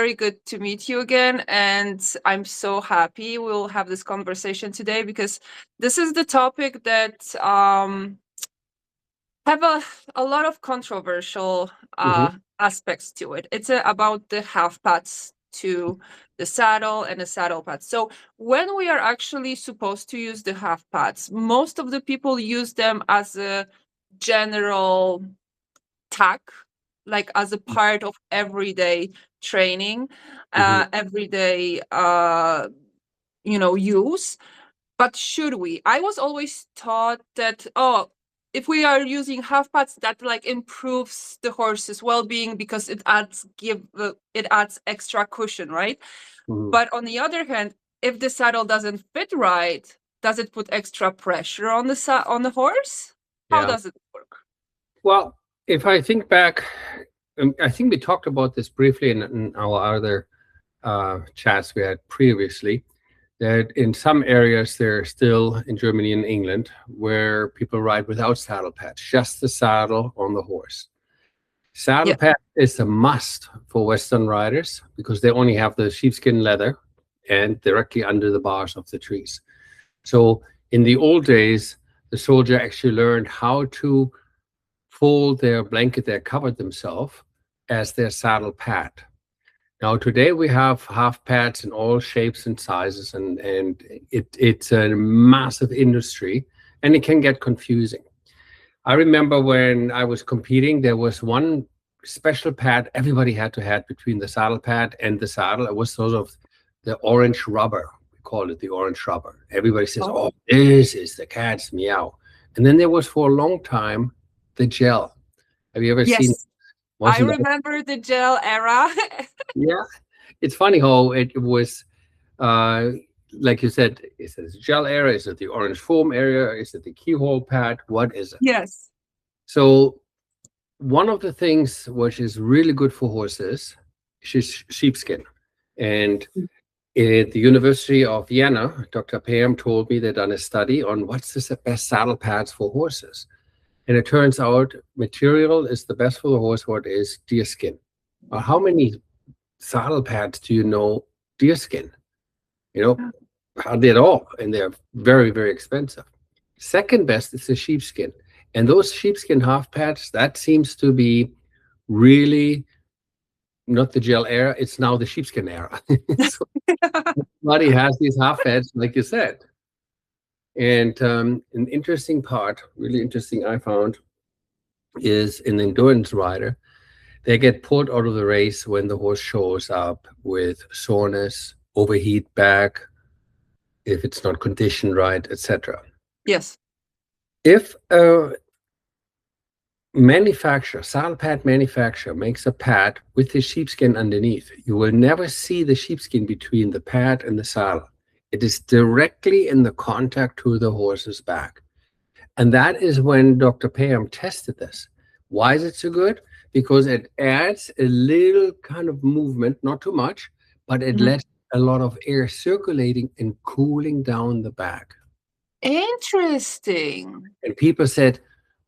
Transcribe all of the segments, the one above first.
very good to meet you again. And I'm so happy we'll have this conversation today because this is the topic that have a lot of controversial Hmm. aspects to it. It's about the half pads to the saddle and the saddle pads. So when we are actually supposed to use the half pads, most of the people use them as a general tack, like as a part of everyday training, Hmm. everyday use. But should we? I was always taught that, oh, if we are using half pads, that like improves the horse's well-being because it adds extra cushion, right? Hmm. But on the other hand, if the saddle doesn't fit right, does it put extra pressure on on the horse? How Yeah. does it work? Well, if I think back, I think we talked about this briefly in our other chats we had previously. That in some areas there are still in Germany and England where people ride without saddle pads, just the saddle on the horse. Saddle Yeah. pad is a must for Western riders because they only have the sheepskin leather and directly under the bars of the trees. So in the old days, the soldier actually learned how to fold their blanket they covered themselves as their saddle pad. Now today we have half pads in all shapes and sizes, and it's a massive industry, and it can get confusing. I remember when I was competing, there was one special pad everybody had to have between the saddle pad and the saddle. It was sort of the orange rubber. We call it the orange rubber. Everybody says, Oh, "Oh, this is the cat's meow." And then there was for a long time the gel. Have you ever seen? yes. I Wasn't that? remember the gel era. Yeah. It's funny how it was. Uh, like you said, is it the gel area? Is it the orange foam area? Is it the keyhole pad? What is it? Yes. So one of the things which is really good for horses is sheepskin. And at the University of Vienna, Dr. Pam told me they'd done a study on what's the best saddle pads for horses. And it turns out material is the best for the horse, what is deerskin. How many saddle pads do you know deerskin? You know, hardly at all. And they're very, very expensive. Second best is the sheepskin. And those sheepskin half pads, that seems to be really not the gel era, it's now the sheepskin era. So everybody has these half pads, like you said. And an interesting part, really interesting, I found, is an endurance rider. They get pulled out of the race when the horse shows up with soreness, overheat back, if it's not conditioned right, etc. Yes. If a manufacturer, saddle pad manufacturer, makes a pad with the sheepskin underneath, you will never see the sheepskin between the pad and the saddle. It is directly in the contact to the horse's back. And that is when Dr. Pam tested this. Why is it so good? Because it adds a little kind of movement, not too much, but it Mhm. lets a lot of air circulating and cooling down the back. Interesting. And people said,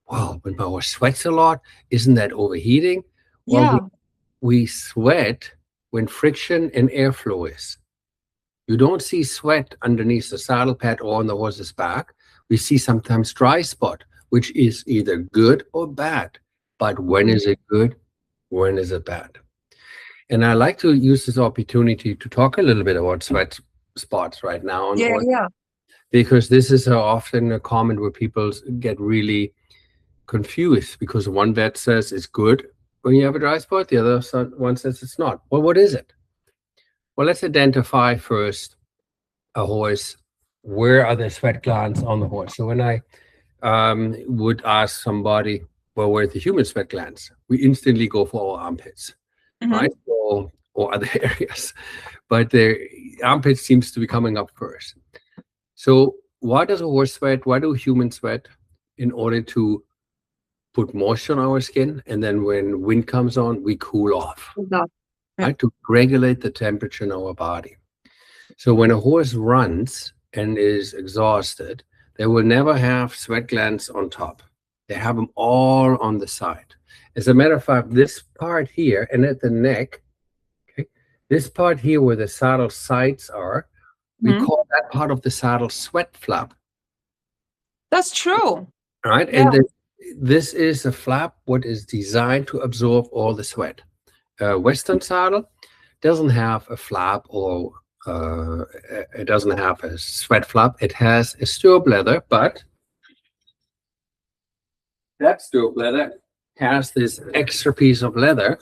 wow, when my horse sweats a lot, isn't that overheating? Well, Yeah. we sweat when friction and airflow is. You don't see sweat underneath the saddle pad or on the horse's back. We see sometimes dry spot, which is either good or bad. But when Mhm. is it good? When is it bad? And I like to use this opportunity to talk a little bit about sweat spots right now on the Yeah, horse, yeah. because this is often a comment where people get really confused because one vet says it's good when you have a dry spot, the other one says it's not. Well, what is it? Well, let's identify first a horse. Where are the sweat glands on the horse? So when I would ask somebody, well, where are the human sweat glands? We instantly go for our armpits, right? Mhm. Or other areas. But the armpit seems to be coming up first. So why does a horse sweat? Why do humans sweat? In order to put moisture on our skin. And then when wind comes on, we cool off, Yeah. Yeah. right? To regulate the temperature in our body. So when a horse runs and is exhausted, they will never have sweat glands on top. They have them all on the side. As a matter of fact, this part here and at the neck, okay, This part here where the saddle sides are, we Mhm. call that part of the saddle sweat flap. That's true. Right? Yeah. And this is a flap what is designed to absorb all the sweat. Western saddle doesn't have a flap, or it doesn't have a sweat flap. It has a stirrup leather, but that stirrup leather has this extra piece of leather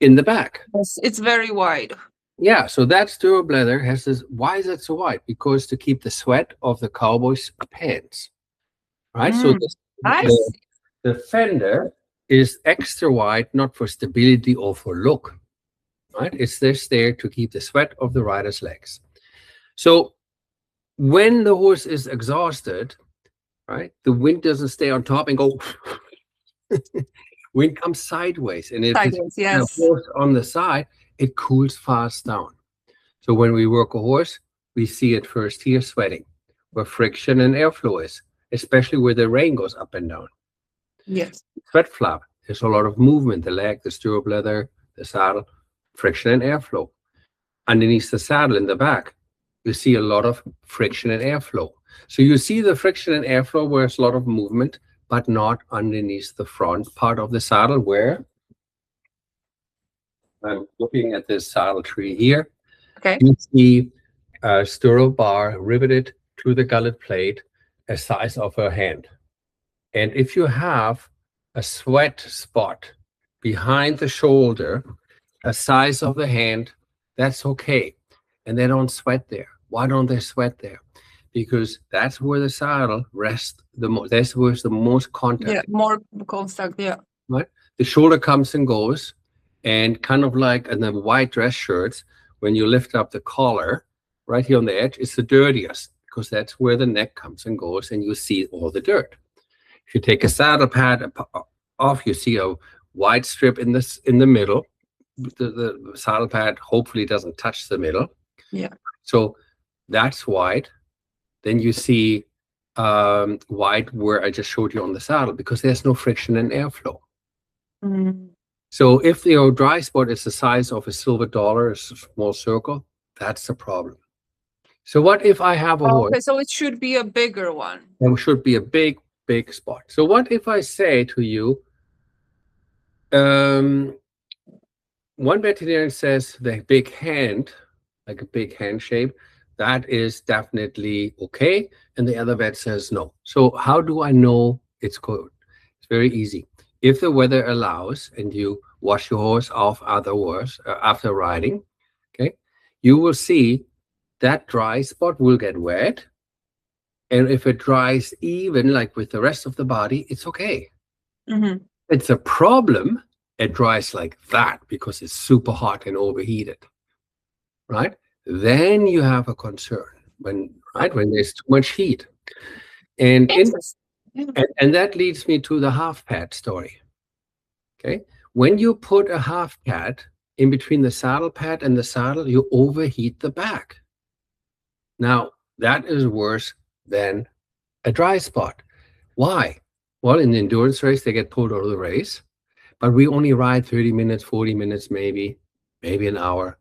in the back. Yes, it's very wide. Yeah, so that stirrup leather has this. Why is it so wide? Because to keep the sweat of the cowboy's pants. Right? So Mm, I see. the fender is extra wide, not for stability or for look. Right? It's just there to keep the sweat of the rider's legs. So when the horse is exhausted, right, the wind doesn't stay on top and go. Wind comes sideways, and if it's Sideways, a yes. horse on the side, it cools fast down. So when we work a horse, we see it first here sweating, where friction and airflow is, especially where the rein goes up and down. Yes. Sweat flap, there's a lot of movement, the leg, the stirrup leather, the saddle, friction and airflow. Underneath the saddle in the back, you see a lot of friction and airflow. So you see the friction and airflow where there's a lot of movement, but not underneath the front part of the saddle, where I'm looking at this saddle tree here. Okay. You see a stirrup bar riveted to the gullet plate, a size of a hand. And if you have a sweat spot behind the shoulder, a size of the hand, that's okay. And they don't sweat there. Why don't they sweat there? Because that's where the saddle rests the most. That's where the most contact. Yeah, more contact. Yeah. Right? The shoulder comes and goes, and kind of like in the white dress shirts, when you lift up the collar, right here on the edge, it's the dirtiest because that's where the neck comes and goes, and you see all the dirt. If you take a saddle pad off, you see a white strip in the middle. The saddle pad hopefully doesn't touch the middle. Yeah. So that's white. Then you see white where I just showed you on the saddle, because there's no friction and airflow. Mm. So if your dry spot is the size of a silver dollar, a small circle, that's the problem. So what if I have a horse? Okay, so it should be a bigger one. There should be a big spot. So what if I say to you, one veterinarian says the big hand, like a big hand shape, that is definitely okay, and the other vet says no. So how do I know it's good? It's very easy. If the weather allows and you wash your horse off after riding, okay, you will see that dry spot will get wet. And if it dries even like with the rest of the body, it's okay. Mm-hmm. It's a problem. It dries like that because it's super hot and overheated, right? Then you have a concern when there's too much heat. And and that leads me to the half pad story. Okay. When you put a half pad in between the saddle pad and the saddle, you overheat the back. Now, that is worse than a dry spot. Why? Well, in the endurance race, they get pulled out of the race, but we only ride 30 minutes, 40 minutes, maybe an hour.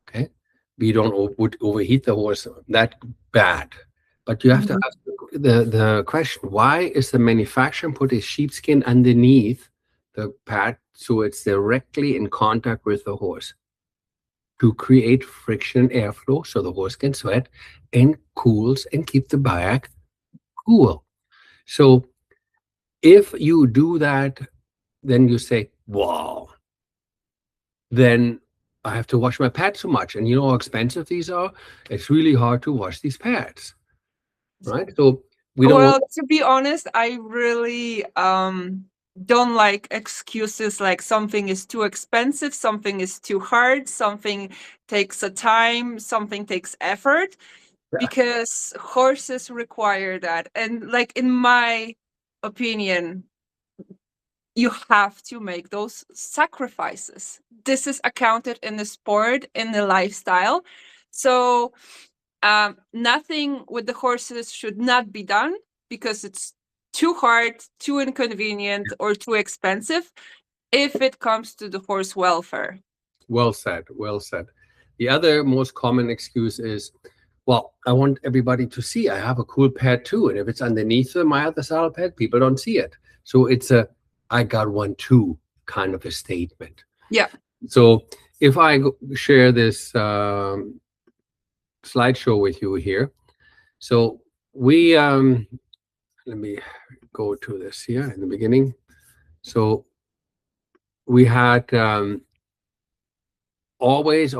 Okay. We don't overheat the horse that bad. But you have to ask the question, why is the manufacturer put a sheepskin underneath the pad so it's directly in contact with the horse? To create friction and airflow so the horse can sweat and cools and keep the back cool. So if you do that, then you say, wow, then I have to wash my pads so much. And you know how expensive these are? It's really hard to wash these pads, right? So we don't. Well, to be honest, I really don't like excuses like something is too expensive, something is too hard, something takes a time, something takes effort, because horses require that. And like in my opinion, you have to make those sacrifices. This is accounted in the sport, in the lifestyle. So nothing with the horses should not be done because it's too hard, too inconvenient, or too expensive if it comes to the horse welfare. Well said. Well said. The other most common excuse is, well, I want everybody to see I have a cool pad too. And if it's underneath my other saddle pad, people don't see it. So it's a, I got one too kind of a statement. Yeah. So if I share this slideshow with you here. So we, let me go to this here in the beginning. So we had always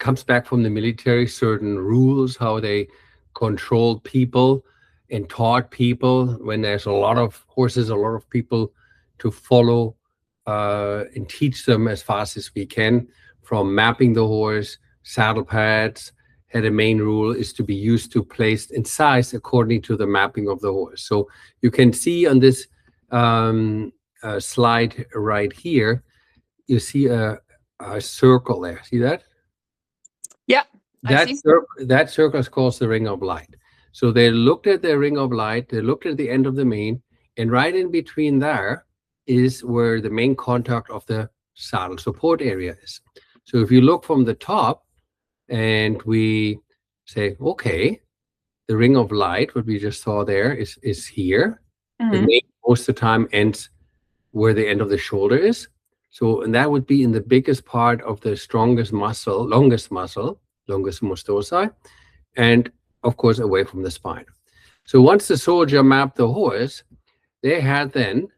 comes back from the military, certain rules, how they controlled people and taught people when there's a lot of horses, a lot of people to follow and teach them as fast as we can, from mapping the horse, saddle pads, had a main rule is to be used to placed in size according to the mapping of the horse. So you can see on this slide right here, you see a circle there. See that? Yeah. That circle is called the ring of light. So they looked at the ring of light, they looked at the end of the mane, and right in between there is where the main contact of the saddle support area is. So if you look from the top and we say, okay, the ring of light, what we just saw there is here. Mm-hmm. The mane most of the time ends where the end of the shoulder is. So, and that would be in the biggest part of the strongest muscle, longest mucosa, and of course away from the spine. So once the soldier mapped the horse, they had then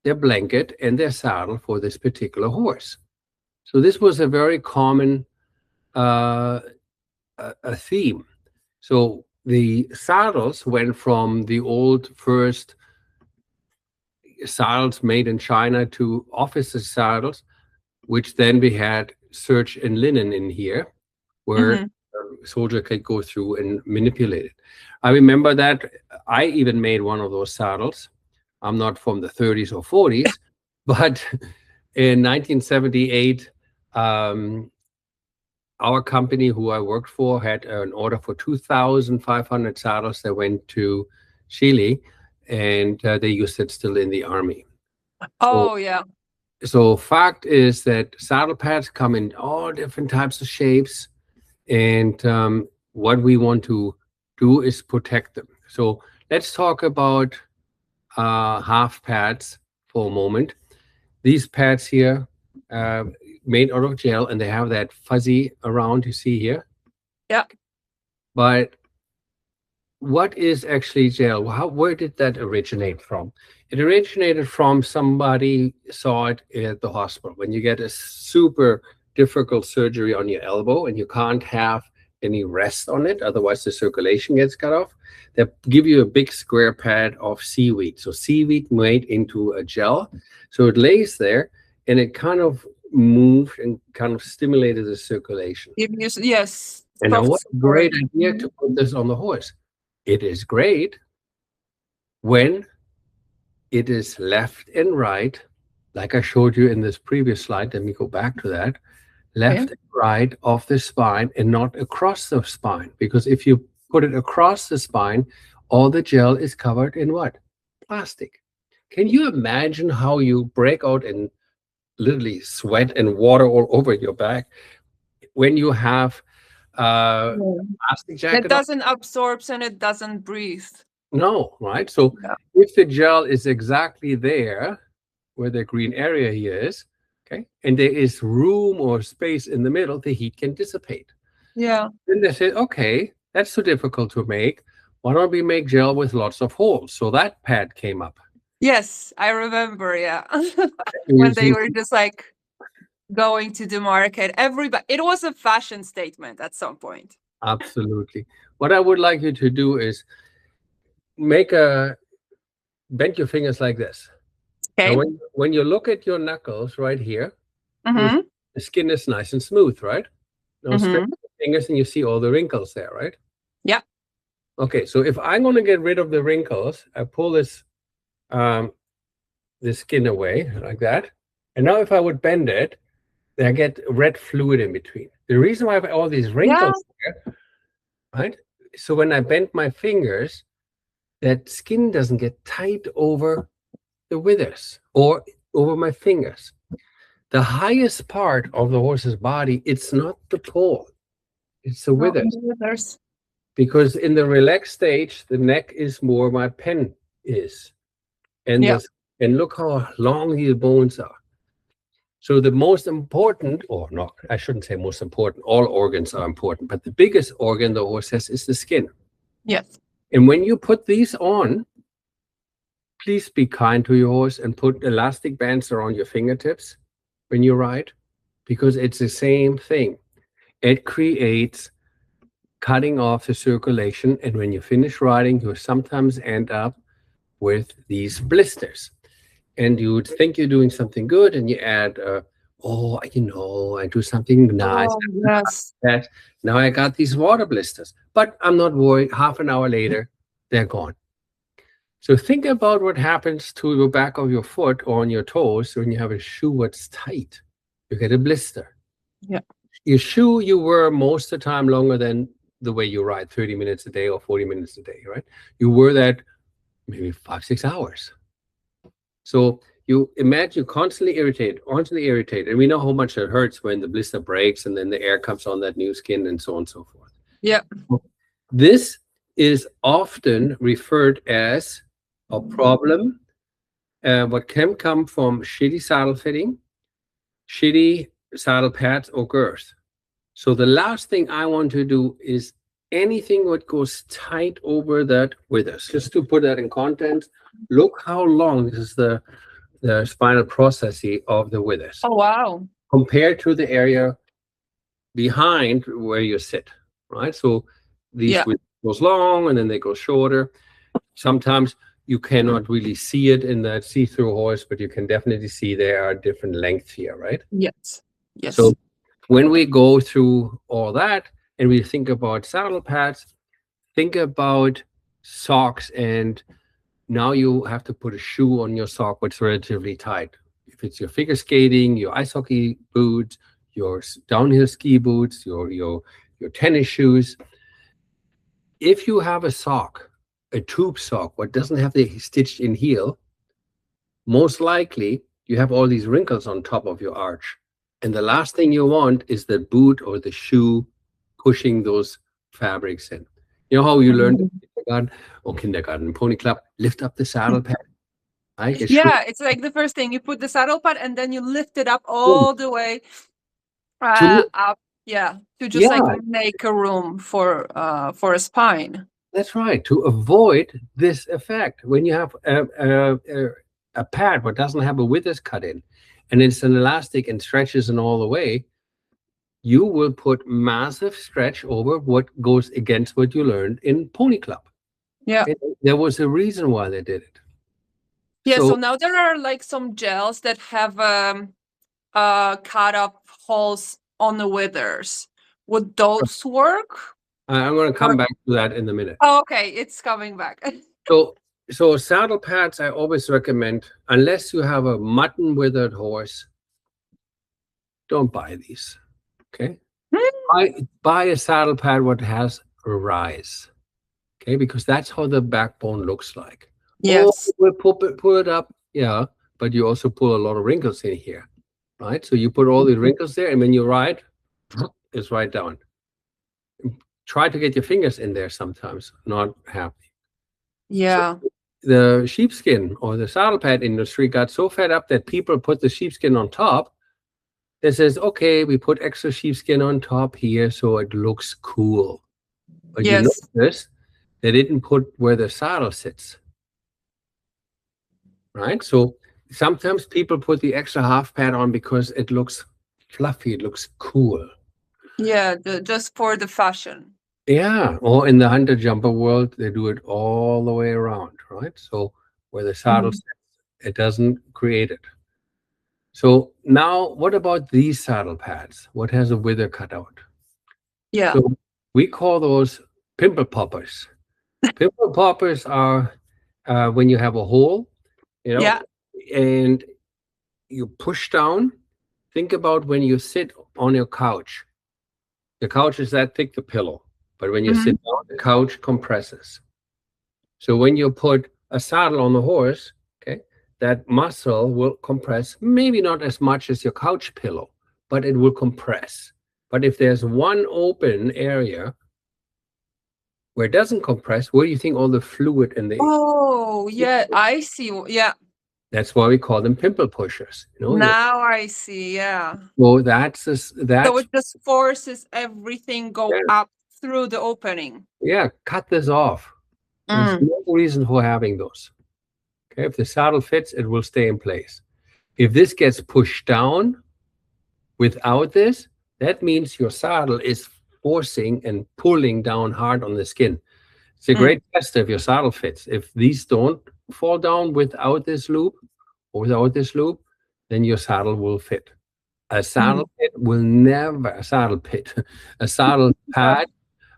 their blanket and their saddle for this particular horse. So this was a very common a theme. So the saddles went from the old first saddles made in China to officer saddles, which then we had serge and linen in here, where a soldier could go through and manipulate it. I remember that I even made one of those saddles. I'm not from the 30s or 40s, but in 1978, our company, who I worked for, had an order for 2,500 saddles that went to Chile, and they used it still in the army. Oh, yeah. So fact is that saddle pads come in all different types of shapes, and what we want to do is protect them. So let's talk about half pads for a moment. These pads here, made out of gel, and they have that fuzzy around you see here. Yeah. But what is actually gel? Where did that originate from? It originated from somebody saw it at the hospital. When you get a super difficult surgery on your elbow and you can't have any rest on it, otherwise the circulation gets cut off, they give you a big square pad of seaweed. So seaweed made into a gel. So it lays there and it kind of moved and kind of stimulated the circulation. Yes. And now what a great idea to put this on the horse. It is great when it is left and right, like I showed you in this previous slide. Let me go back to that. Left and right of the spine and not across the spine. Because if you put it across the spine, all the gel is covered in what? Plastic. Can you imagine how you break out in literally sweat and water all over your back when you have plastic jacket? It doesn't absorb and it doesn't breathe. No, right? So if the gel is exactly there where the green area here is, okay, and there is room or space in the middle, the heat can dissipate. Yeah. Then they said, okay, that's too difficult to make. Why don't we make gel with lots of holes? So that pad came up. Yes, I remember, yeah. When they were just like going to the market, everybody, it was a fashion statement at some point. Absolutely. What I would like you to do is bend your fingers like this. Okay. Now when you look at your knuckles right here, the skin is nice and smooth, right? Now straighten your fingers and you see all the wrinkles there, right? Yeah. Okay, so if I'm going to get rid of the wrinkles, I pull this skin away like that. And now if I would bend it, I get red fluid in between. The reason why I have all these wrinkles there, right? So when I bend my fingers, that skin doesn't get tight over the withers or over my fingers. The highest part of the horse's body, it's not the pole, it's the No, withers. withers. Because in the relaxed stage, the neck is more my pen is. And Yeah. and look how long these bones are. So the most important, or no, I shouldn't say most important, all organs are important, but the biggest organ the horse has is the skin. Yes. And when you put these on, please be kind to your horse and put elastic bands around your fingertips when you ride, because it's the same thing. It creates cutting off the circulation, and when you finish riding, you sometimes end up with these blisters. And you would think you're doing something good, and you add, I do something nice. Oh, yes. That now I got these water blisters, but I'm not worried. Half an hour later, they're gone. So think about what happens to the back of your foot or on your toes when you have a shoe that's tight. You get a blister. Yeah. Your shoe you wear most of the time longer than the way you ride, 30 minutes a day or 40 minutes a day, right? You wear that maybe 5-6 hours. So you imagine you're constantly irritated. And we know how much it hurts when the blister breaks and then the air comes on that new skin and so on and so forth. Yeah. This is often referred as a problem. What can come from shitty saddle fitting, shitty saddle pads, or girth. So the last thing I want to do is anything what goes tight over that withers. Just to put that in context, look how long this is the spinal processes of the withers. Oh, wow. Compared to the area behind where you sit, right? So these withers goes long and then they go shorter. Sometimes you cannot really see it in that see-through horse, but you can definitely see there are different lengths here, right? Yes. Yes. So when we go through all that and we think about saddle pads, think about socks, and now you have to put a shoe on your sock which is relatively tight. If it's your figure skating, your ice hockey boots, your downhill ski boots, your tennis shoes. If you have a sock, a tube sock, what doesn't have the stitched in heel, most likely you have all these wrinkles on top of your arch. And the last thing you want is the boot or the shoe pushing those fabrics in. You know how you learned in kindergarten, pony club, lift up the saddle pad. Right? Yeah, it's like the first thing, you put the saddle pad and then you lift it up all the way up. Yeah, to just like make a room for a spine. That's right, to avoid this effect. When you have a pad what doesn't have a withers cut in, and it's an elastic and stretches in all the way, you will put massive stretch over what goes against what you learned in pony club. Yeah. And there was a reason why they did it. Yeah, so now there are like some gels that have cut up holes on the withers. Would those work? I'm going to come back to that in a minute. Oh, okay, it's coming back. So saddle pads, I always recommend, unless you have a mutton withered horse, don't buy these. Okay, buy a saddle pad what has a rise. Okay, because that's how the backbone looks like. Yes, we'll pull it up, yeah, but you also pull a lot of wrinkles in here, right? So you put all the wrinkles there, and when you ride, it's right down. Try to get your fingers in there sometimes, not happy. Yeah. So the sheepskin or the saddle pad industry got so fed up that people put the sheepskin on top. It says, okay, we put extra sheepskin on top here so it looks cool. But you notice they didn't put where the saddle sits. Right? So sometimes people put the extra half pad on because it looks fluffy, it looks cool. Yeah, just for the fashion. Yeah, or in the hunter jumper world, they do it all the way around, right? So where the saddle sits, it doesn't create it. So now, what about these saddle pads? What has a wither cut out? Yeah. So we call those pimple poppers. Pimple poppers are when you have a hole, and you push down. Think about when you sit on your couch. The couch is that thick, the pillow. But when you sit down, the couch compresses. So when you put a saddle on the horse, okay, that muscle will compress, maybe not as much as your couch pillow, but it will compress. But if there's one open area where it doesn't compress, where do you think all the fluid and the Oh, yeah, I see. Yeah, that's why we call them pimple pushers. now I see. Yeah. Well, that's So it just forces everything go yeah, up through the opening. yeah, cut this off. There's no reason for having those. Okay, if the saddle fits, it will stay in place. If this gets pushed down without this, that means your saddle is forcing and pulling down hard on the skin. It's a great test if your saddle fits. If these don't fall down without this loop or without this loop, then your saddle will fit. A saddle pit will never, a saddle pit, a saddle pad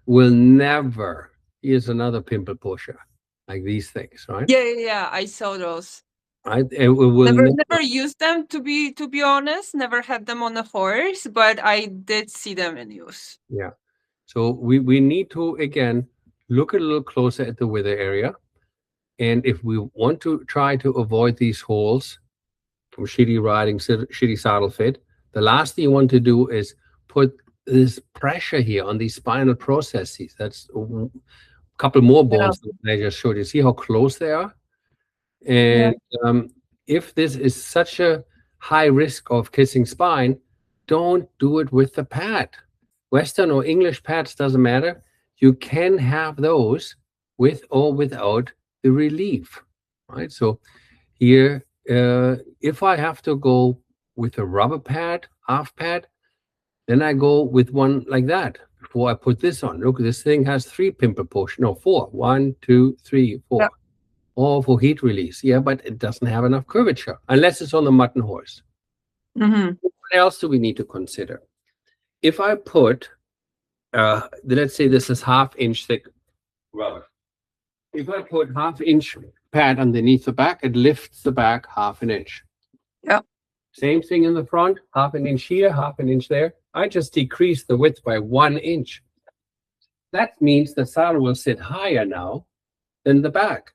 will never, here's another pimple pusher, like these things, right? Yeah. I saw those. Right? It will Never used them to be honest. Never had them on a horse, but I did see them in use. Yeah. So we need to again look a little closer at the wither area. And if we want to try to avoid these holes from shitty riding, shitty saddle fit, the last thing you want to do is put this pressure here on these spinal processes. That's a couple more bones that I just showed you. See how close they are? And if this is such a high risk of kissing spine, don't do it with the pad. Western or English pads, doesn't matter. You can have those with or without the relief, right? So here, if I have to go with a rubber pad, half pad, then I go with one like that before I put this on. Look, this thing has 3 pimple push, no, 4. 1, 2, 3, 4. Yep. All for heat release. Yeah, but it doesn't have enough curvature unless it's on the mutton horse. What else do we need to consider? If I put, let's say this is 1/2 inch thick rubber. If I put 1/2 inch pad underneath the back, it lifts the back 1/2 inch. Yeah. Same thing in the front, 1/2 inch here, 1/2 inch there. I just decrease the width by 1 inch. That means the saddle will sit higher now than the back.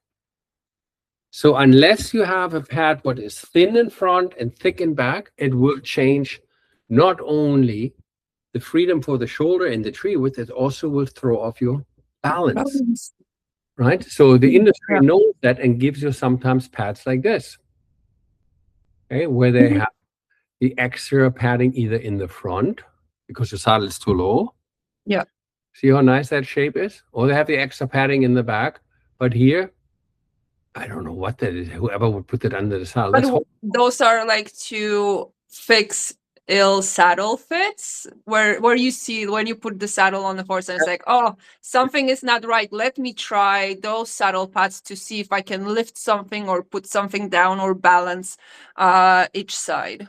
So unless you have a pad what is thin in front and thick in back, it will change not only the freedom for the shoulder and the tree width, it also will throw off your balance. Right? So the industry knows that and gives you sometimes pads like this. Okay, where they have the extra padding either in the front because your saddle is too low. Yeah. See how nice that shape is? Or they have the extra padding in the back. But here, I don't know what that is. Whoever would put it under the saddle. But those are like to fix ill saddle fits where you see when you put the saddle on the horse and it's like, oh, something is not right. Let me try those saddle pads to see if I can lift something or put something down or balance each side.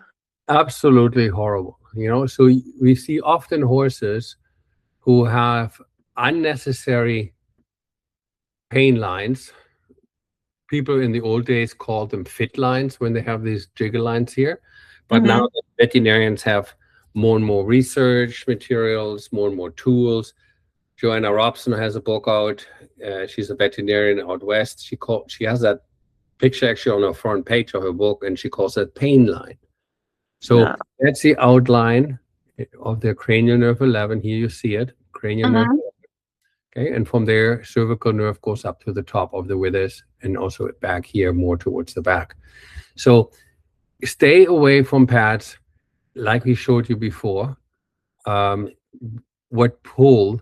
Absolutely horrible. So we see often horses who have unnecessary pain lines. People in the old days called them fit lines when they have these jiggle lines here. But now the veterinarians have more and more research materials, more and more tools. Joanna Robson has a book out. She's a veterinarian out west. She has that picture actually on her front page of her book, and she calls it pain line. So that's the outline of the cranial nerve 11. Here you see it, cranial nerve 11. Okay, and from there, cervical nerve goes up to the top of the withers and also back here more towards the back. So stay away from pads like we showed you before, what pull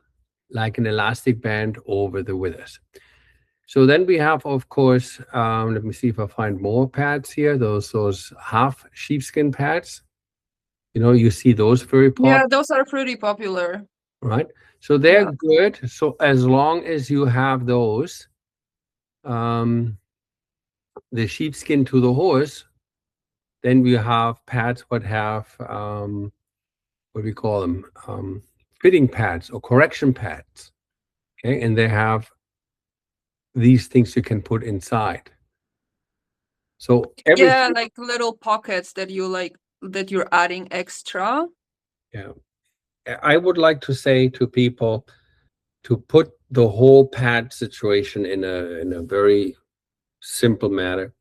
like an elastic band over the withers. So then we have, of course, let me see if I find more pads here, those half sheepskin pads. You see those very popular. Yeah, those are pretty popular. Right. So they're good. So as long as you have those, the sheepskin to the horse, then we have pads what have, what do we call them? Fitting pads or correction pads. Okay. And they have these things you can put inside. So like little pockets that you're adding extra. Yeah. I would like to say to people to put the whole pad situation in a very simple matter.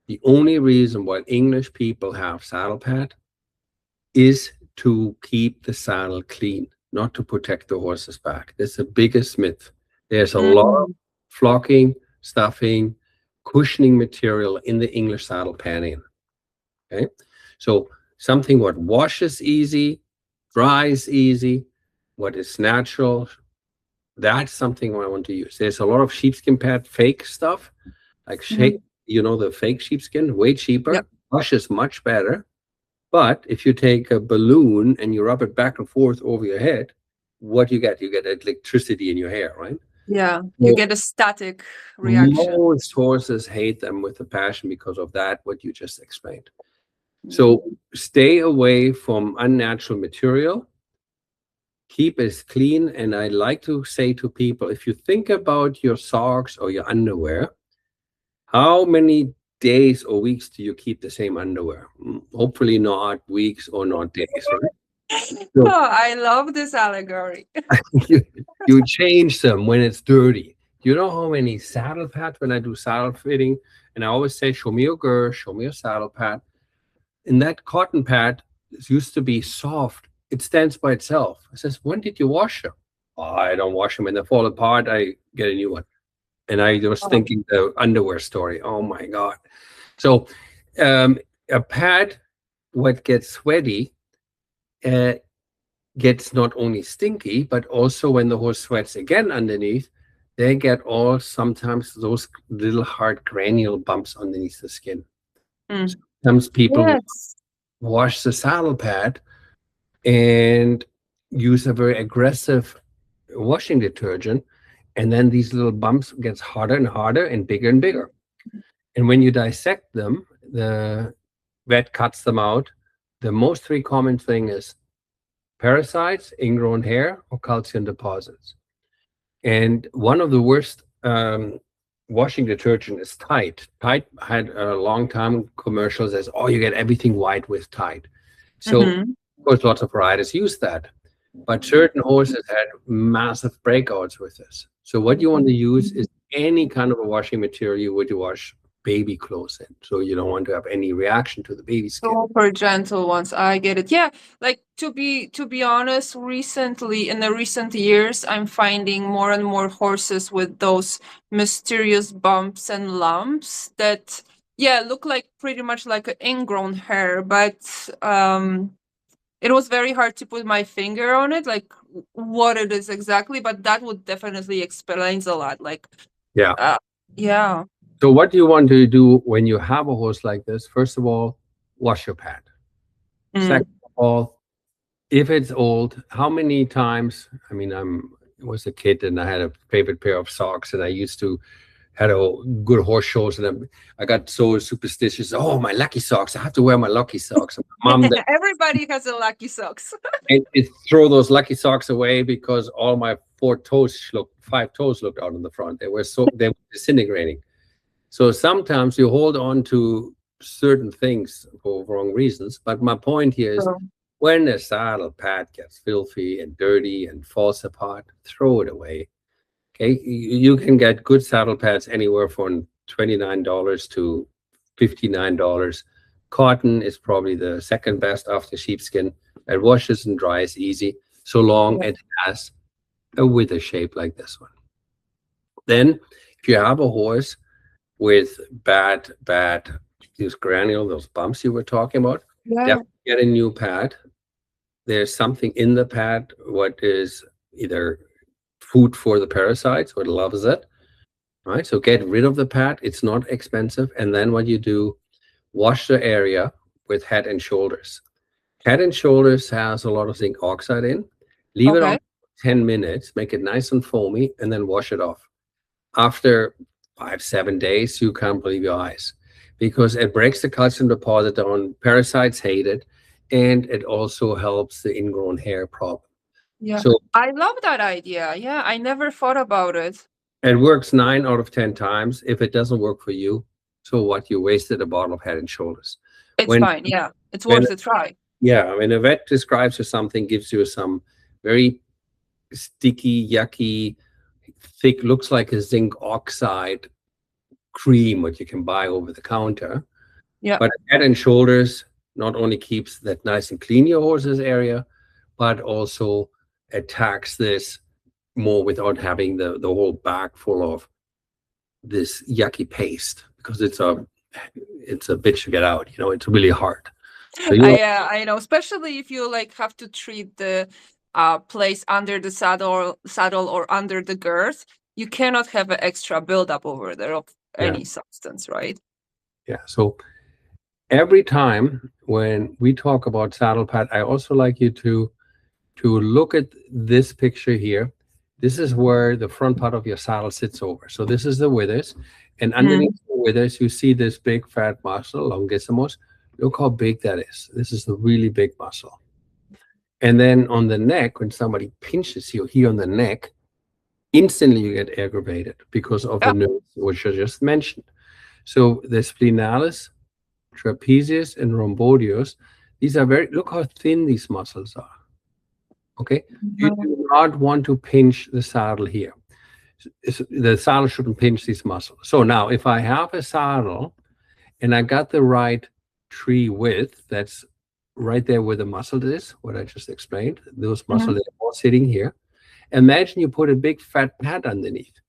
The only reason why English people have saddle pad is to keep the saddle clean, not to protect the horse's back. That's the biggest myth. There's a lot of flocking, stuffing, cushioning material in the English saddle padding. Okay, so something what washes easy, dries easy, what is natural, that's something I want to use. There's a lot of sheepskin pad fake stuff, like the fake sheepskin, way cheaper, Yep. washes much better. But if you take a balloon and you rub it back and forth over your head, what you get? You get electricity in your hair, right? Yeah, you get a static reaction. Most horses hate them with a passion because of that, what you just explained. So stay away from unnatural material. Keep it clean. And I like to say to people, if you think about your socks or your underwear, how many days or weeks do you keep the same underwear? Hopefully not weeks or not days, right? So, I love this allegory. you change them when it's dirty. You know how many saddle pads when I do saddle fitting, and I always say, show me your girth, show me your saddle pad. And that cotton pad used to be soft. It stands by itself. I says, when did you wash them? Oh, I don't wash them. When they fall apart, I get a new one. And I was thinking the underwear story. Oh my God. So a pad, what gets sweaty, gets not only stinky, but also when the horse sweats again underneath, they get sometimes those little hard granule bumps underneath the skin. Sometimes people wash the saddle pad and use a very aggressive washing detergent, and then these little bumps gets harder and harder and bigger. And when you dissect them, the vet cuts them out. The most three common thing is parasites, ingrown hair, or calcium deposits. And one of the worst washing detergent is Tide. Tide had a long time commercials as, oh, you get everything white with Tide. So, of course, lots of riders use that. But certain horses had massive breakouts with this. So what you want to use is any kind of a washing material you would wash baby clothes in. So you don't want to have any reaction to the baby skin. Super gentle ones. I get it. Yeah, like to be honest, recently in the recent years, I'm finding more and more horses with those mysterious bumps and lumps that look like pretty much like an ingrown hair, but it was very hard to put my finger on it, like what it is exactly, but that would definitely explains a lot. Like, yeah. So what you want to do when you have a horse like this, first of all, wash your pad. Second of all, if it's old, how many times, I mean, I was a kid and I had a favorite pair of socks and I used to had a good horse shows and I got so superstitious. Oh, my lucky socks. I have to wear my lucky socks. And my mom, everybody has a lucky socks. and throw those lucky socks away because all my 5 toes looked out in the front. They were disintegrating. So sometimes you hold on to certain things for wrong reasons. But my point here is when the saddle pad gets filthy and dirty and falls apart, throw it away. Okay, you can get good saddle pads anywhere from $29 to $59. Cotton is probably the second best after sheepskin. It washes and dries easy, so long it has a wither shape like this one. Then, if you have a horse with bad these granule, those bumps you were talking about, definitely get a new pad. There's something in the pad what is either food for the parasites, what loves it, right? So get rid of the pad. It's not expensive. And then what you do, wash the area with Head and Shoulders. Head and Shoulders has a lot of zinc oxide in. Leave it on 10 minutes, make it nice and foamy, and then wash it off. After 5-7 days, you can't believe your eyes because it breaks the calcium deposit down. Parasites hate it, and it also helps the ingrown hair problem. Yeah, so I love that idea. Yeah, I never thought about it. It works 9 out of 10 times. If it doesn't work for you, so what? You wasted a bottle of Head and Shoulders. It's fine. Yeah, it's worth a try. Yeah, when a vet describes you something, gives you some very sticky, yucky, thick, looks like a zinc oxide cream, what you can buy over the counter. Yeah. But head and shoulders not only keeps that nice and clean your horse's area, but also attacks this more without having the whole back full of this yucky paste, because it's a bitch to get out. It's really hard. So I know, especially if you like have to treat the place under the saddle or under the girth, you cannot have an extra buildup over there of any substance, right? Yeah. So every time when we talk about saddle pad, I also like you to look at this picture here. This is where the front part of your saddle sits over. So this is the withers, and underneath the withers, you see this big fat muscle, longissimus. Look how big that is. This is the really big muscle. And then on the neck, when somebody pinches you here on the neck, instantly you get aggravated because of the nerves which I just mentioned. So the splinalis, trapezius, and rhomboideus, these are look how thin these muscles are. Okay, you do not want to pinch the saddle here. The saddle shouldn't pinch these muscles. So now, if I have a saddle and I got the right tree width, that's right there where the muscle is, what I just explained, those muscles are all sitting here. Imagine you put a big fat pad underneath.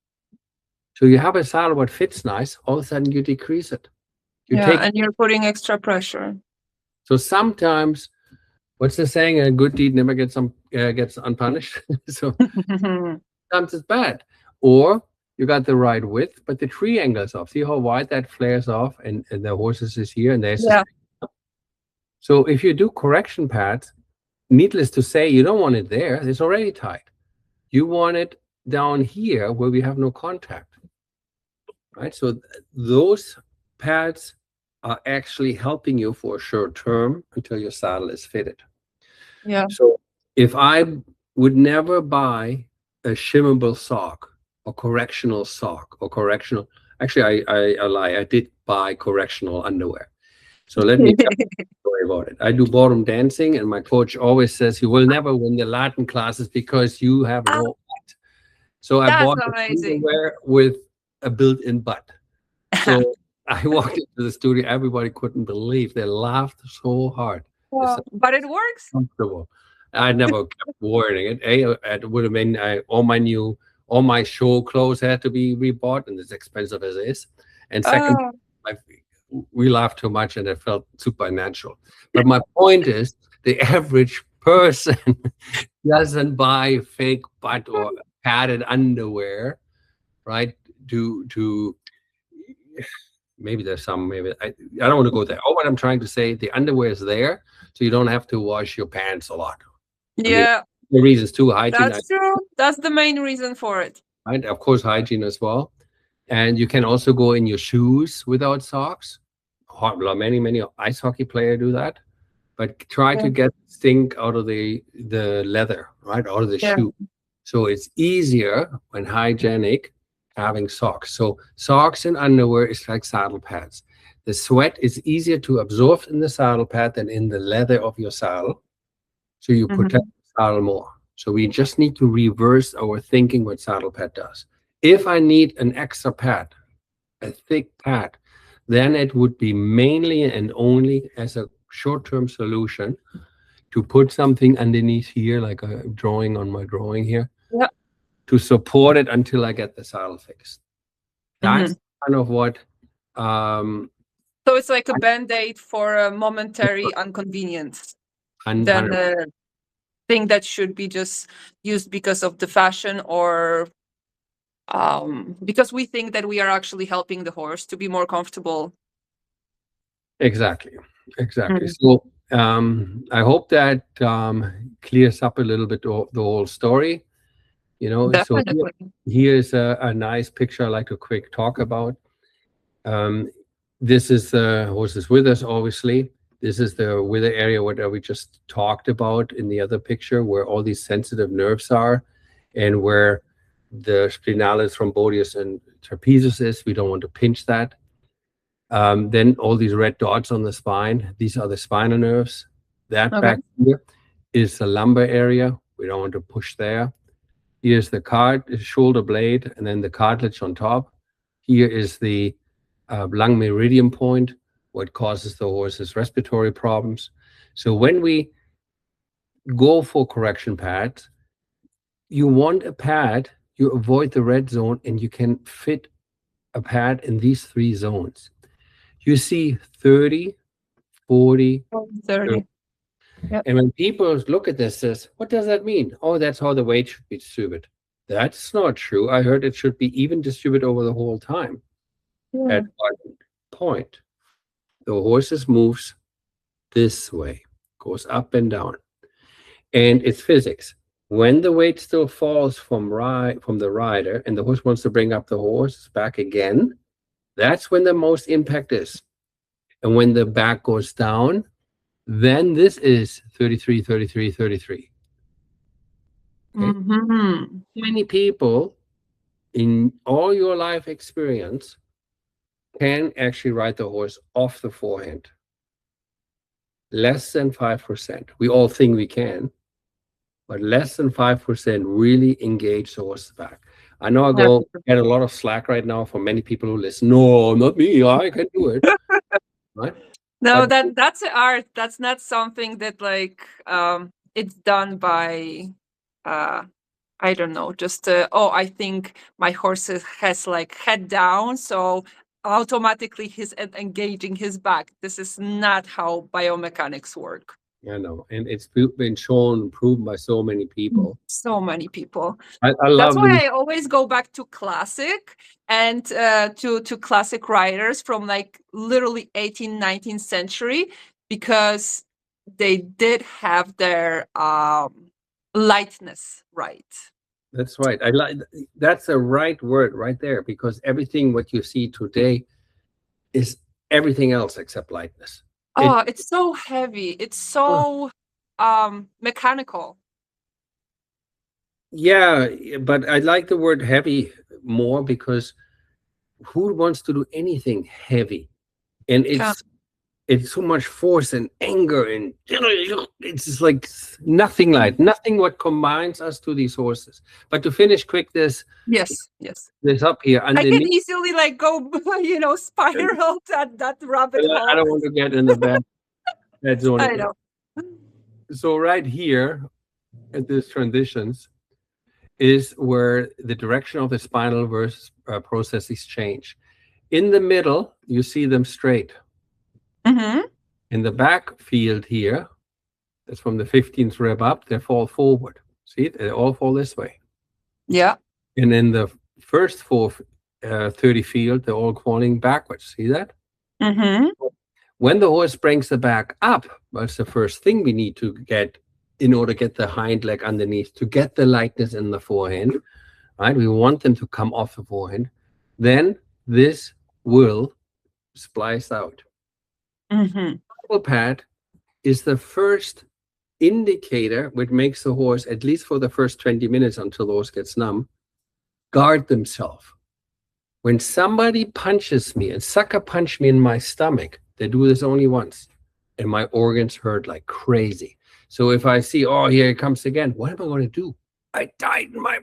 So you have a saddle that fits nice, all of a sudden you decrease it. And you're putting extra pressure. So sometimes, what's the saying? A good deed never gets unpunished. So sometimes it's bad. Or you got the right width, but the tree angles off. See how wide that flares off, and the horses is here, and there's so if you do correction pads, needless to say, you don't want it there. It's already tight. You want it down here where we have no contact. Right? So those pads are actually helping you for a short term until your saddle is fitted. Yeah. So if I would never buy a shimmable sock or correctional sock or correctional, actually I lie, I did buy correctional underwear. So let me tell you a story about it. I do ballroom dancing, and my coach always says you will never win the Latin classes because you have no butt. So I bought underwear with a built-in butt. So I walked into the studio, everybody couldn't believe. They laughed so hard. But it works. Comfortable. I never kept wearing it. It would have been all my show clothes had to be rebought, and as expensive as it is. And second, we laughed too much and it felt supernatural. But my point is, the average person doesn't buy fake butt or padded underwear, right? To maybe there's some, maybe I don't want to go there. What I'm trying to say, the underwear is there, so you don't have to wash your pants a lot. Yeah. The reasons too, hygiene. That's true. That's the main reason for it. Right, of course, hygiene as well. And you can also go in your shoes without socks. Many ice hockey players do that. But try to get stink out of the leather, right, out of the shoe. So it's easier when hygienic having socks. So socks and underwear is like saddle pads. The sweat is easier to absorb in the saddle pad than in the leather of your saddle. So you protect the saddle more. So we just need to reverse our thinking what saddle pad does. If I need an extra pad, a thick pad, then it would be mainly and only as a short-term solution to put something underneath here, like a drawing on my drawing here, to support it until I get the saddle fixed. That's kind of what... so it's like a Band-Aid for a momentary inconvenience. Than a thing that should be just used because of the fashion or because we think that we are actually helping the horse to be more comfortable. Exactly. So I hope that clears up a little bit the whole story. Definitely. So here's a nice picture I'd like to quick talk about. This is the horses with us, obviously. This is the wither area what we just talked about in the other picture, where all these sensitive nerves are and where the splinalis, rhomboideus, and trapezius is. We don't want to pinch that. Then all these red dots on the spine, these are the spinal nerves. That back here is the lumbar area. We don't want to push there. Here's the shoulder blade, and then the cartilage on top. Here is the lung meridian point. what causes the horse's respiratory problems. So when we go for correction pads, you want a pad, you avoid the red zone, and you can fit a pad in these 3 zones. You see 30, 40, 30. Yep. and when people look at this, says, what does that mean? Oh, that's how the weight should be distributed. That's not true. I heard it should be even distributed over the whole time. Yeah. At one point, the horses moves this way, goes up and down. And it's physics. When the weight still falls from the rider and the horse wants to bring up the horse back again, that's when the most impact is. And when the back goes down, then this is 33, 33, 33. Okay? Mm-hmm. Many people in all your life experience can actually ride the horse off the forehand. Less than 5%. We all think we can, but less than 5% really engage the horse's back. I know I get a lot of slack right now from many people who listen. No, not me. I can do it. Right? No, that's an art. That's not something that like it's done by I don't know, just I think my horse has like head down, so automatically he's engaging his back. This is not how biomechanics work. I know, and it's been shown, proven by so many people. So many people. I love. That's why I always go back to classic and to classic riders from like literally 18th, 19th century, because they did have their lightness right. That's right. That's the right word right there, because everything what you see today is everything else except lightness. Oh, it's so heavy. It's so mechanical. Yeah, but I like the word heavy more, because who wants to do anything heavy? And it's so much force and anger, and it's just like nothing what combines us to these horses. But to finish quick this up here, I can easily like go spiral that rabbit hole. I don't want to get in the bad zone. I know. So right here at these transitions is where the direction of the spinal versus processes change. In the middle, you see them straight. Mm-hmm. In the back field here, that's from the 15th rib up, they fall forward. See, they all fall this way. Yeah. And in the first 30 field, they're all falling backwards. See that? Mm-hmm. When the horse brings the back up, that's the first thing we need to get in order to get the hind leg underneath, to get the lightness in the forehand, right? We want them to come off the forehand. Then this will splice out. Mm-hmm. Pad is the first indicator which makes the horse, at least for the first 20 minutes until the horse gets numb, guard themselves. When somebody punches me and sucker punch me in my stomach, they do this only once, and my organs hurt like crazy. So if I see, oh, here it comes again, what am I going to do? I tighten my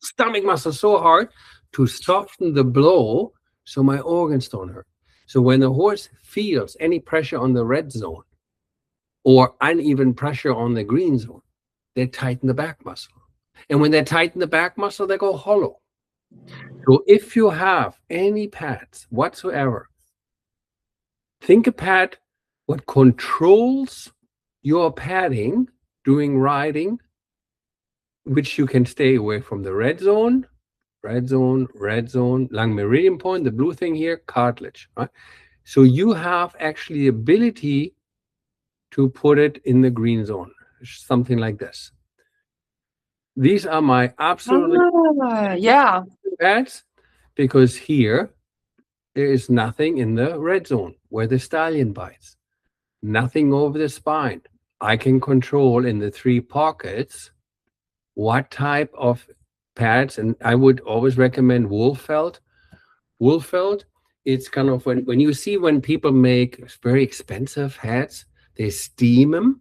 stomach muscle so hard to soften the blow so my organs don't hurt. So when the horse feels any pressure on the red zone or uneven pressure on the green zone, they tighten the back muscle. And when they tighten the back muscle, they go hollow. So if you have any pads whatsoever, think a pad what controls your padding during riding, which you can stay away from the red zone, long meridian point, the blue thing here, cartilage, right? So you have actually the ability to put it in the green zone, something like this. These are my absolutely pads, because here there is nothing in the red zone where the stallion bites, nothing over the spine. I can control in the 3 pockets what type of pads, and I would always recommend wool felt. Wool felt, it's kind of when you see when people make very expensive hats, they steam them,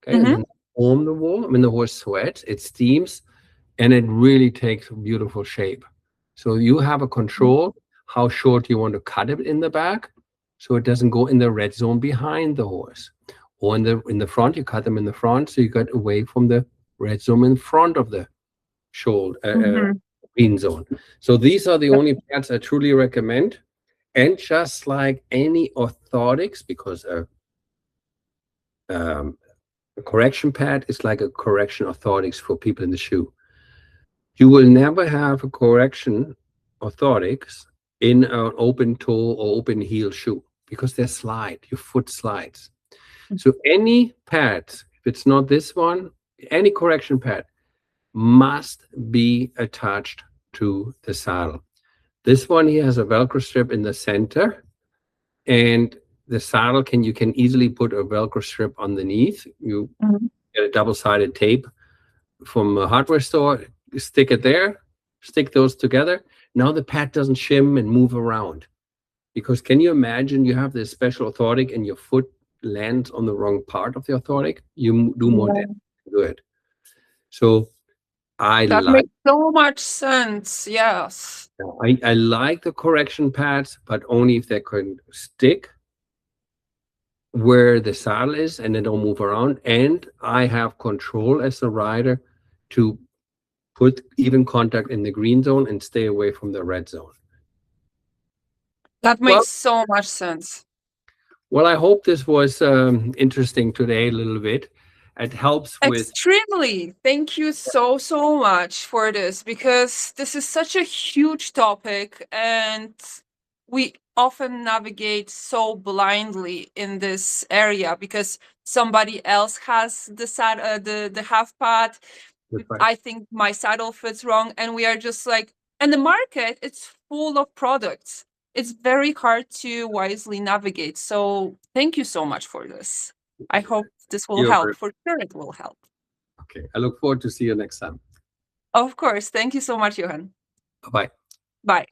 okay, and then form the wool. When the horse sweats, it steams, and it really takes a beautiful shape. So you have a control how short you want to cut it in the back, so it doesn't go in the red zone behind the horse. Or in the front, you cut them in the front, so you got away from the red zone in front of the shoulder green zone. So these are the only pads I truly recommend. And just like any orthotics, because a correction pad is like a correction orthotics for people in the shoe. You will never have a correction orthotics in an open toe or open heel shoe because they slide, your foot slides. So any pad, if it's not this one, any correction pad must be attached to the saddle. This one here has a Velcro strip in the center, and the saddle you can easily put a Velcro strip underneath. You get a double-sided tape from a hardware store, stick it there, stick those together. Now the pad doesn't shim and move around. Because can you imagine you have this special orthotic and your foot lands on the wrong part of the orthotic? You do more damage to it. So that makes so much sense. Yes. I like the correction pads, but only if they can stick where the saddle is and they don't move around. And I have control as a rider to put even contact in the green zone and stay away from the red zone. That makes so much sense. Well, I hope this was interesting today a little bit. It helps with... Extremely. Thank you so much for this, because this is such a huge topic and we often navigate so blindly in this area because somebody else has the half pad. I think my saddle fits wrong, and we are just like, and the market, it's full of products. It's very hard to wisely navigate. So thank you so much for this. I hope this will help. For sure it will help. Okay. I look forward to see you next time. Of course. Thank you so much, Jochen. Bye-bye. Bye.